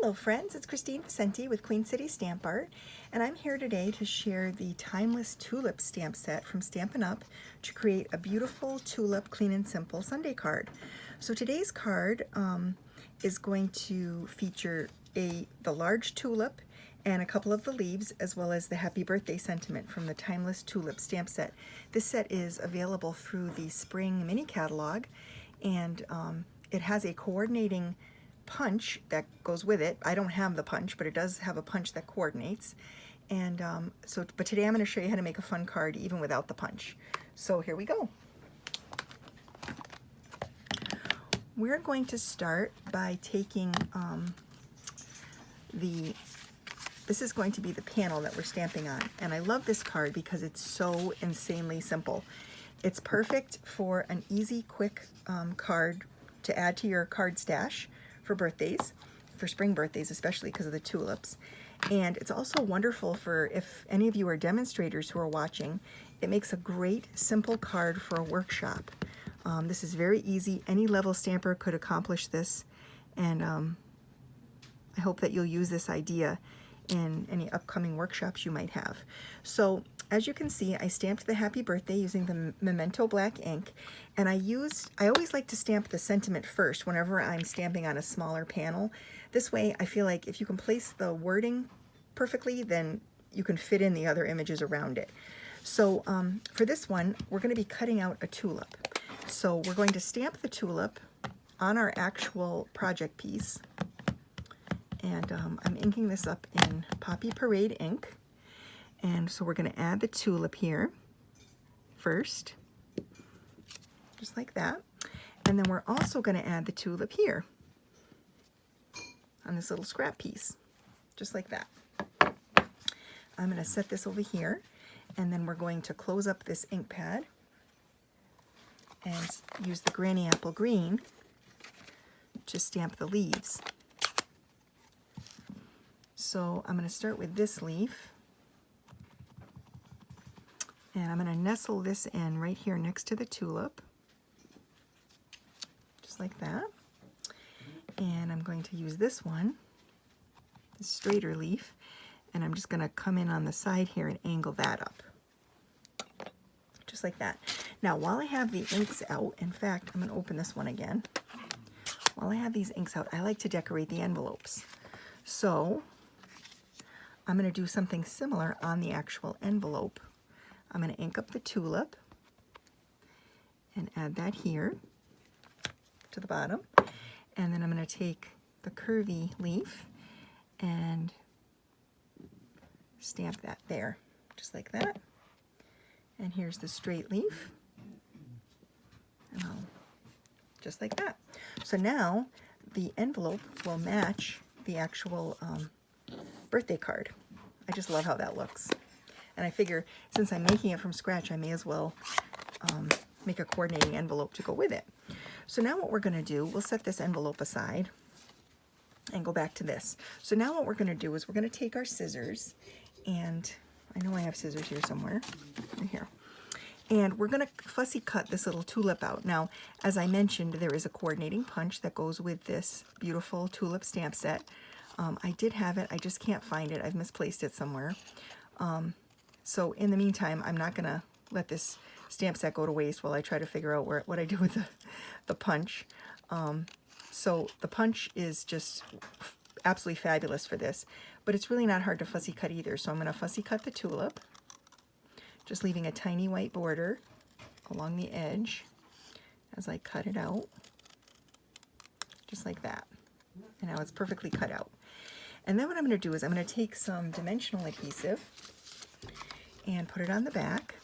Hello friends, it's Kristine with Queen City Stamp Art, and I'm here today to share the Timeless Tulips stamp set from Stampin' Up to create a beautiful tulip clean and simple Sunday card. So today's card is going to feature the large tulip and a couple of the leaves, as well as the happy birthday sentiment from the Timeless Tulip stamp set. This set is available through the spring mini catalog, and it has a coordinating punch that goes with it. I don't have the punch, but it does have a punch that coordinates. And but today I'm going to show you how to make a fun card even without the punch. So here we go. We're going to start by taking this is going to be the panel that we're stamping on. And I love this card because it's so insanely simple. It's perfect for an easy, quick card to add to your card stash for birthdays, for spring birthdays, especially because of the tulips. And it's also wonderful for if any of you are demonstrators who are watching. It makes a great simple card for a workshop. This is very easy. Any level stamper could accomplish this, and I hope that you'll use this idea in any upcoming workshops you might have. So as you can see, I stamped the happy birthday using the Memento black ink, and I always like to stamp the sentiment first whenever I'm stamping on a smaller panel. This way I feel like if you can place the wording perfectly, then you can fit in the other images around it. So for this one, we're going to be cutting out a tulip. So we're going to stamp the tulip on our actual project piece, and I'm inking this up in Poppy Parade ink. And so we're going to add the tulip here first, just like that. And then we're also going to add the tulip here on this little scrap piece, just like that. I'm going to set this over here, and then we're going to close up this ink pad and use the Granny Apple Green to stamp the leaves. So I'm going to start with this leaf. And I'm going to nestle this in right here next to the tulip, just like that. And I'm going to use this one, the straighter leaf, and I'm just going to come in on the side here and angle that up, just like that. Now, while I have the inks out, in fact, I'm going to open this one again. While I have these inks out, I like to decorate the envelopes. So I'm going to do something similar on the actual envelope. I'm going to ink up the tulip and add that here to the bottom. And then I'm going to take the curvy leaf and stamp that there, just like that. And here's the straight leaf. And just like that. So now the envelope will match the actual birthday card. I just love how that looks. And I figure since I'm making it from scratch, I may as well make a coordinating envelope to go with it. So now what we're going to do, we'll set this envelope aside and go back to this. So now what we're going to do is we're going to take our scissors, and I know I have scissors here somewhere, right here. And we're going to fussy cut this little tulip out. Now, as I mentioned, there is a coordinating punch that goes with this beautiful tulip stamp set. I did have it, I just can't find it. I've misplaced it somewhere. So in the meantime, I'm not going to let this stamp set go to waste while I try to figure out what I do with the punch. So the punch is just absolutely fabulous for this, but it's really not hard to fussy cut either. So I'm going to fussy cut the tulip, just leaving a tiny white border along the edge as I cut it out, just like that. And now it's perfectly cut out. And then what I'm going to do is I'm going to take some dimensional adhesive and put it on the back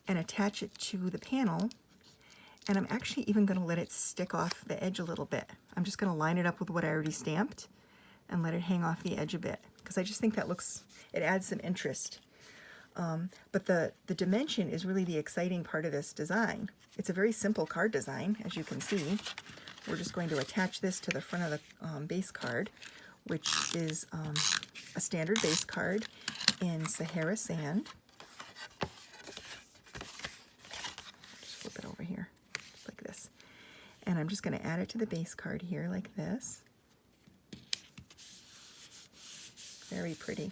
and attach it to the panel. And I'm actually even going to let it stick off the edge a little bit. I'm just going to line it up with what I already stamped and let it hang off the edge a bit, because I just think that it adds some interest. But the dimension is really the exciting part of this design. It's a very simple card design, as you can see. We're just going to attach this to the front of the base card, which is a standard base card in Sahara Sand. Just flip it over here, just like this. And And I'm just going to add it to the base card here like this. Very pretty.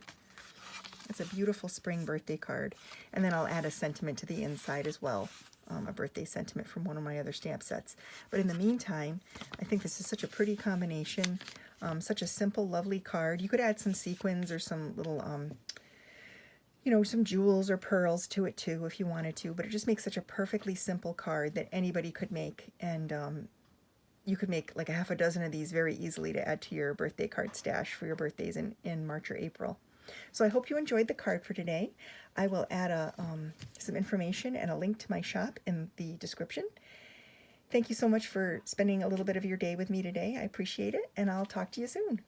It's a beautiful spring birthday card. And then I'll add a sentiment to the inside as well. A birthday sentiment from one of my other stamp sets. But in the meantime, I think this is such a pretty combination. Such a simple, lovely card. You could add some sequins or some little, you know, some jewels or pearls to it too if you wanted to. But it just makes such a perfectly simple card that anybody could make. And you could make like a half a dozen of these very easily to add to your birthday card stash for your birthdays in March or April. So I hope you enjoyed the card for today. I will add some information and a link to my shop in the description. Thank you so much for spending a little bit of your day with me today. I appreciate it, and I'll talk to you soon.